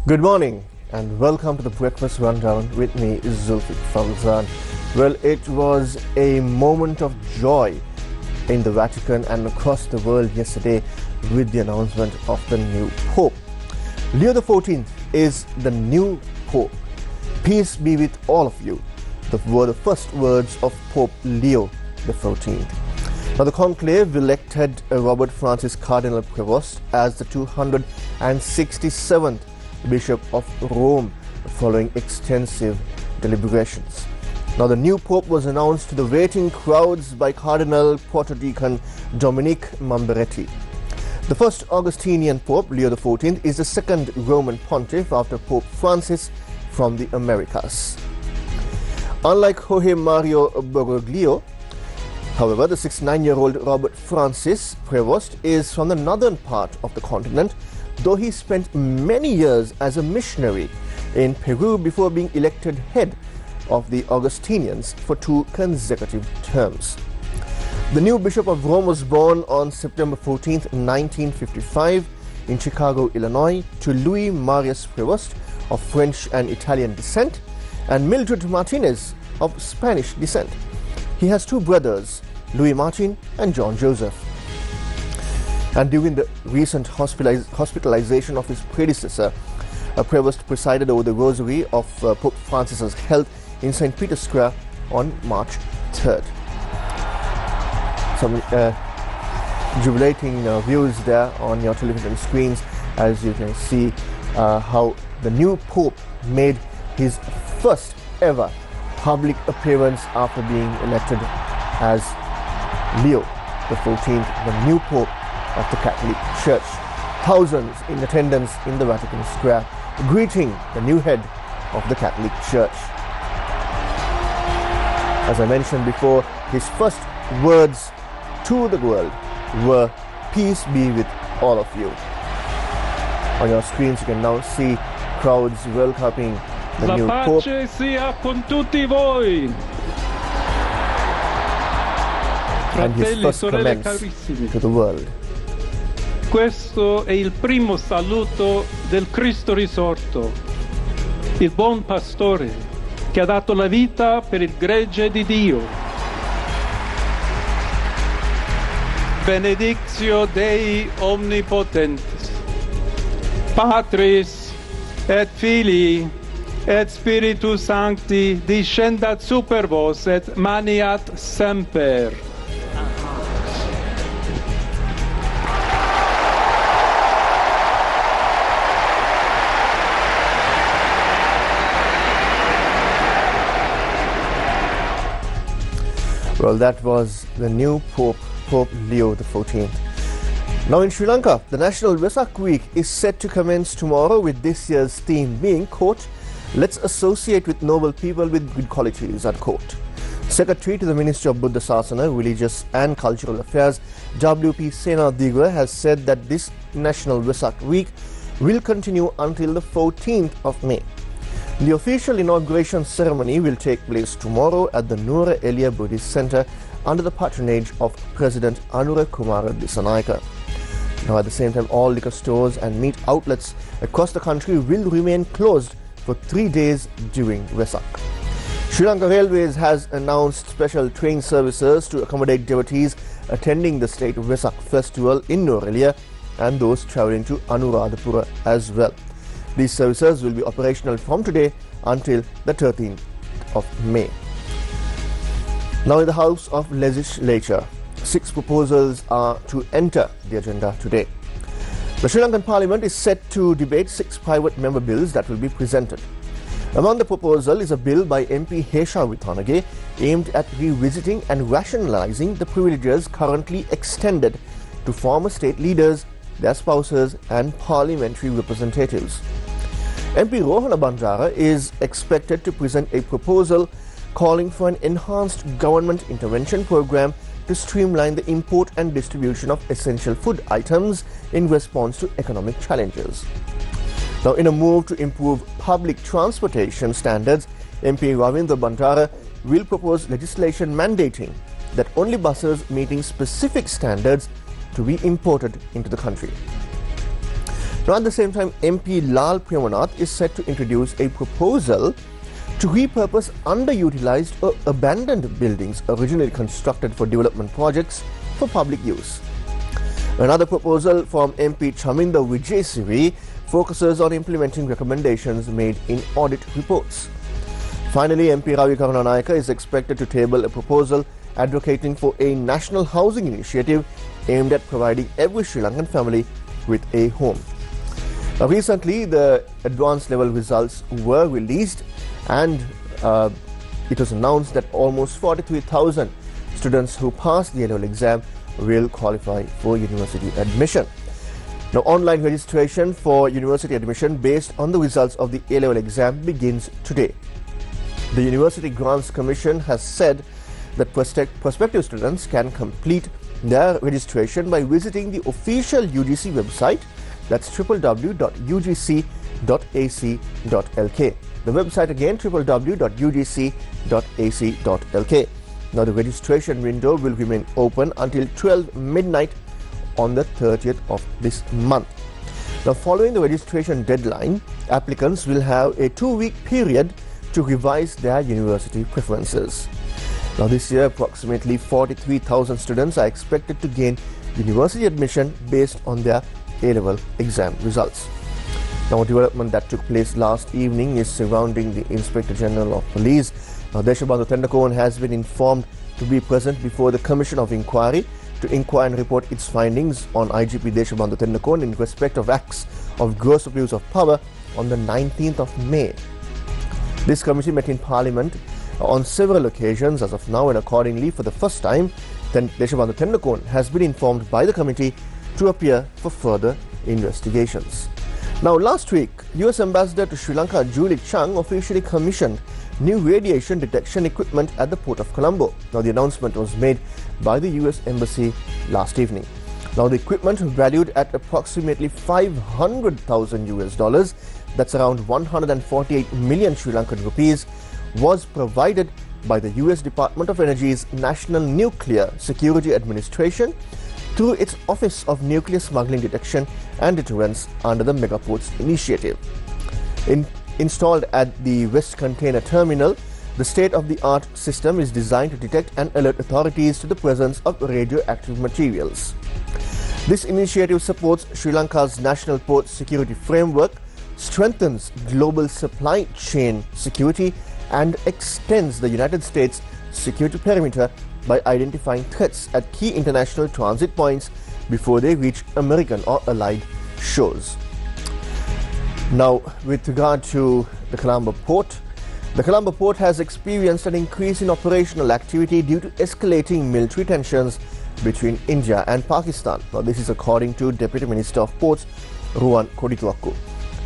Good morning and welcome to the Breakfast Rundown with me, Zulfick Farzan. Well, it was a moment of joy in the Vatican and across the world yesterday with the announcement of the new Pope. Leo XIV is the new Pope. Peace be with all of you, were the first words of Pope Leo XIV. Now, the conclave elected Robert Francis Cardinal Prevost as the 267th Bishop of Rome following extensive deliberations. Now, the new Pope was announced to the waiting crowds by Cardinal Protodeacon Dominic Mamberetti. The first Augustinian Pope, Leo XIV, is the second Roman pontiff after Pope Francis from the Americas. Unlike Jorge Mario Bergoglio, however, the 69-year-old Robert Francis Prevost is from the northern part of the continent, though he spent many years as a missionary in Peru before being elected head of the Augustinians for 2 consecutive terms. The new Bishop of Rome was born on September 14, 1955 in Chicago, Illinois, to Louis Marius Prevost of French and Italian descent and Mildred Martinez of Spanish descent. He has 2 brothers, Louis Martin and John Joseph. And during the recent hospitalization of his predecessor, Prevost presided over the rosary of Pope Francis's health in St. Peter's Square on March 3rd. Some jubilating views there on your television screens as you can see how the new Pope made his first ever public appearance after being elected as Leo XIV, the new Pope of the Catholic Church. Thousands in attendance in the Vatican Square greeting the new head of the Catholic Church. As I mentioned before, his first words to the world were, "Peace be with all of you." On your screens you can now see crowds welcoming the new Pope. La pace sia con tutti voi. And his first comments to the world. Questo è il primo saluto del Cristo risorto, il buon pastore che ha dato la vita per il gregge di Dio. Benedictio Dei omnipotentis, Patris et Filii et Spiritus Sancti descendat super vos et maniat semper. Well, that was the new Pope, Pope Leo XIV. Now in Sri Lanka, the National Vesak Week is set to commence tomorrow with this year's theme being, quote, "Let's associate with noble people with good qualities," unquote. Secretary to the Ministry of Buddha Sasana, Religious and Cultural Affairs, W.P. Senadigra, has said that this National Vesak Week will continue until the 14th of May. The official inauguration ceremony will take place tomorrow at the Nura Elia Buddhist Center under the patronage of President Anura Kumara Dissanayake. Now, at the same time, all liquor stores and meat outlets across the country will remain closed for 3 days during Vesak. Sri Lanka Railways has announced special train services to accommodate devotees attending the state Vesak festival in Nura Elia and those travelling to Anuradhapura as well. These services will be operational from today until the 13th of May. Now in the House of Legislature, 6 proposals are to enter the agenda today. The Sri Lankan Parliament is set to debate 6 private member bills that will be presented. Among the proposal is a bill by MP Hesha Withanage aimed at revisiting and rationalising the privileges currently extended to former state leaders, their spouses and parliamentary representatives. MP Rohana Bandara is expected to present a proposal calling for an enhanced government intervention program to streamline the import and distribution of essential food items in response to economic challenges. Now, in a move to improve public transportation standards, MP Ravindra Bandara will propose legislation mandating that only buses meeting specific standards to be imported into the country. Now, at the same time, MP Lal Priyamanath is set to introduce a proposal to repurpose underutilized or abandoned buildings originally constructed for development projects for public use. Another proposal from MP Chaminda Vijayasiri focuses on implementing recommendations made in audit reports. Finally, MP Ravi Karunanayaka is expected to table a proposal advocating for a national housing initiative aimed at providing every Sri Lankan family with a home. Now, recently, the advanced level results were released, and it was announced that almost 43,000 students who passed the A-level exam will qualify for university admission. Now, online registration for university admission based on the results of the A-level exam begins today. The University Grants Commission has said that prospective students can complete their registration by visiting the official UGC website, that's www.ugc.ac.lk. The website again, www.ugc.ac.lk. Now, the registration window will remain open until 12 midnight on the 30th of this month. Now, following the registration deadline, applicants will have a 2-week period to revise their university preferences. Now, this year, approximately 43,000 students are expected to gain university admission based on their A-level exam results. Now, a development that took place last evening is surrounding the Inspector General of Police. Now, Deshabandhu Tendakone has been informed to be present before the Commission of Inquiry to inquire and report its findings on IGP Deshabandhu Tendakone in respect of acts of gross abuse of power on the 19th of May. This committee met in Parliament on several occasions as of now, and accordingly, for the first time, Deshabandhu Tendakone has been informed by the committee to appear for further investigations. Now, last week, US Ambassador to Sri Lanka Julie Chung officially commissioned new radiation detection equipment at the Port of Colombo. Now, the announcement was made by the US Embassy last evening. Now, the equipment, valued at approximately $500,000, that's around 148 million Sri Lankan rupees, was provided by the US Department of Energy's National Nuclear Security Administration through its Office of Nuclear Smuggling Detection and Deterrence under the Megaports Initiative. Installed at the West Container Terminal, the state-of-the-art system is designed to detect and alert authorities to the presence of radioactive materials. This initiative supports Sri Lanka's National Port Security Framework, strengthens global supply chain security, and extends the United States security perimeter by identifying threats at key international transit points before they reach American or Allied shores. Now, with regard to the Colombo port has experienced an increase in operational activity due to escalating military tensions between India and Pakistan. Now, this is according to Deputy Minister of Ports, Ruwan Kodituakku.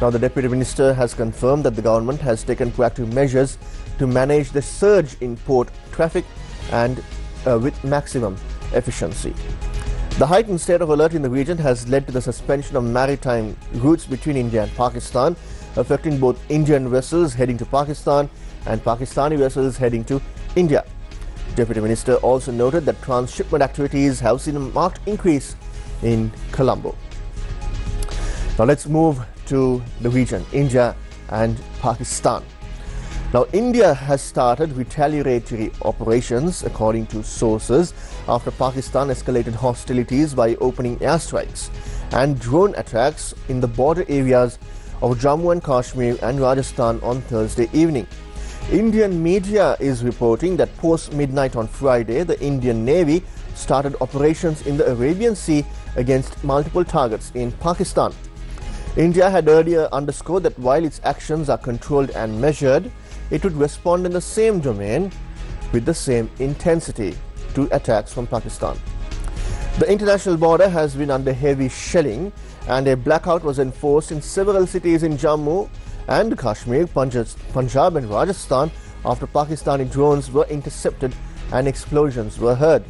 Now, the Deputy Minister has confirmed that the government has taken proactive measures to manage the surge in port traffic and with maximum efficiency. The heightened state of alert in the region has led to the suspension of maritime routes between India and Pakistan, affecting both Indian vessels heading to Pakistan and Pakistani vessels heading to India. Deputy Minister also noted that transshipment activities have seen a marked increase in Colombo. Now, let's move to the region, India and Pakistan. Now, India has started retaliatory operations, according to sources, after Pakistan escalated hostilities by opening airstrikes and drone attacks in the border areas of Jammu and Kashmir and Rajasthan on Thursday evening. Indian media is reporting that post-midnight on Friday, the Indian Navy started operations in the Arabian Sea against multiple targets in Pakistan. India had earlier underscored that while its actions are controlled and measured, it would respond in the same domain with the same intensity to attacks from Pakistan. The international border has been under heavy shelling, and a blackout was enforced in several cities in Jammu and Kashmir, Punjab and Rajasthan after Pakistani drones were intercepted and explosions were heard.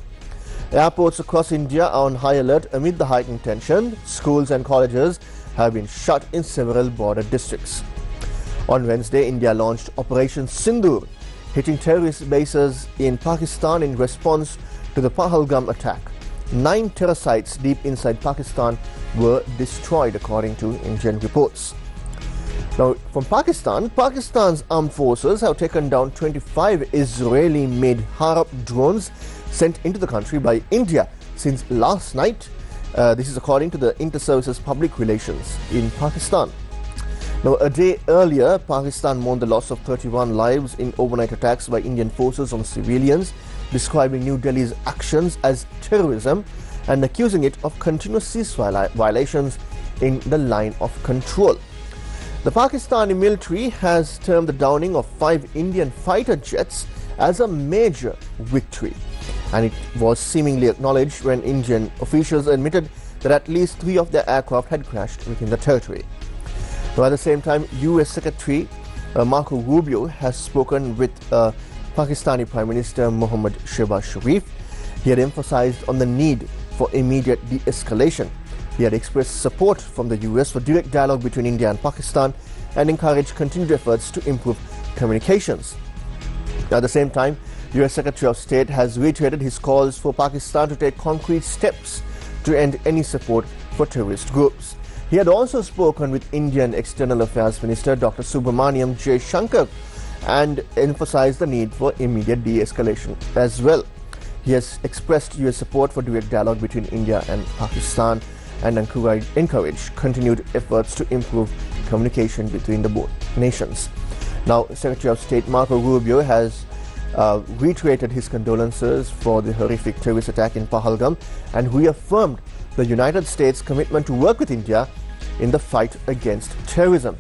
Airports across India are on high alert amid the heightened tension. Schools and colleges have been shut in several border districts. On Wednesday, India launched Operation Sindoor, hitting terrorist bases in Pakistan in response to the Pahalgam attack. 9 terror sites deep inside Pakistan were destroyed, according to Indian reports. Now, from Pakistan, Pakistan's armed forces have taken down 25 Israeli-made Harap drones sent into the country by India since last night. This is according to the Inter-Services Public Relations in Pakistan. Now, a day earlier, Pakistan mourned the loss of 31 lives in overnight attacks by Indian forces on civilians, describing New Delhi's actions as terrorism and accusing it of continuous ceasefire violations in the line of control. The Pakistani military has termed the downing of 5 Indian fighter jets as a major victory, and it was seemingly acknowledged when Indian officials admitted that at least 3 of their aircraft had crashed within the territory. Now, at the same time, US Secretary Marco Rubio has spoken with Pakistani Prime Minister Mohammad Shehbaz Sharif. He had emphasized on the need for immediate de-escalation. He had expressed support from the US for direct dialogue between India and Pakistan and encouraged continued efforts to improve communications. At the same time, US Secretary of State has reiterated his calls for Pakistan to take concrete steps to end any support for terrorist groups. He had also spoken with Indian External Affairs Minister Dr. Subramaniam J. Shankar and emphasized the need for immediate de-escalation as well. He has expressed US support for direct dialogue between India and Pakistan and encouraged continued efforts to improve communication between the both nations. Now, Secretary of State Marco Rubio has reiterated his condolences for the horrific terrorist attack in Pahalgam and reaffirmed the United States' commitment to work with India in the fight against terrorism.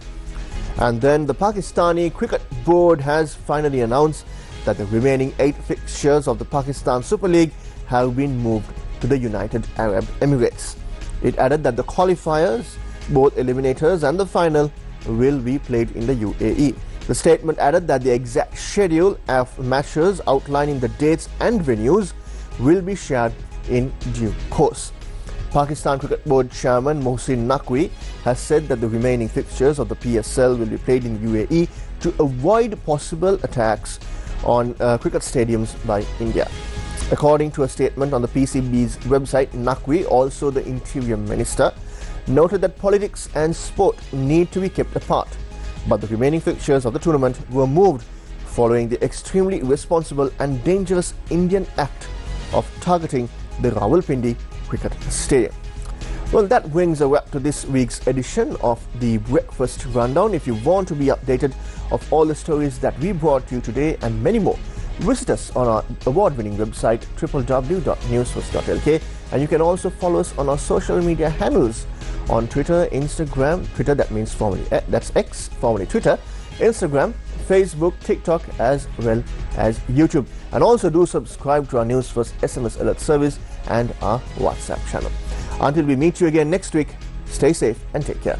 And then the Pakistani Cricket Board has finally announced that the remaining 8 fixtures of the Pakistan Super League have been moved to the United Arab Emirates. It added that the qualifiers, both eliminators and the final, will be played in the UAE. The statement added that the exact schedule of matches outlining the dates and venues will be shared in due course. Pakistan Cricket Board Chairman Mohsin Naqvi has said that the remaining fixtures of the PSL will be played in UAE to avoid possible attacks on cricket stadiums by India. According to a statement on the PCB's website, Naqvi, also the Interior Minister, noted that politics and sport need to be kept apart, but the remaining fixtures of the tournament were moved following the extremely irresponsible and dangerous Indian act of targeting the Rawalpindi Cricket Stadium. Well, that brings a wrap to this week's edition of the Breakfast Rundown. If you want to be updated of all the stories that we brought to you today and many more, visit us on our award-winning website www.newsfirst.lk, and you can also follow us on our social media handles on Twitter, Instagram, Twitter that means formerly that's X, formerly Twitter, Instagram, Facebook, TikTok, as well as YouTube. And also do subscribe to our Newsfirst SMS alert service and our WhatsApp channel. Until we meet you again next week, stay safe and take care.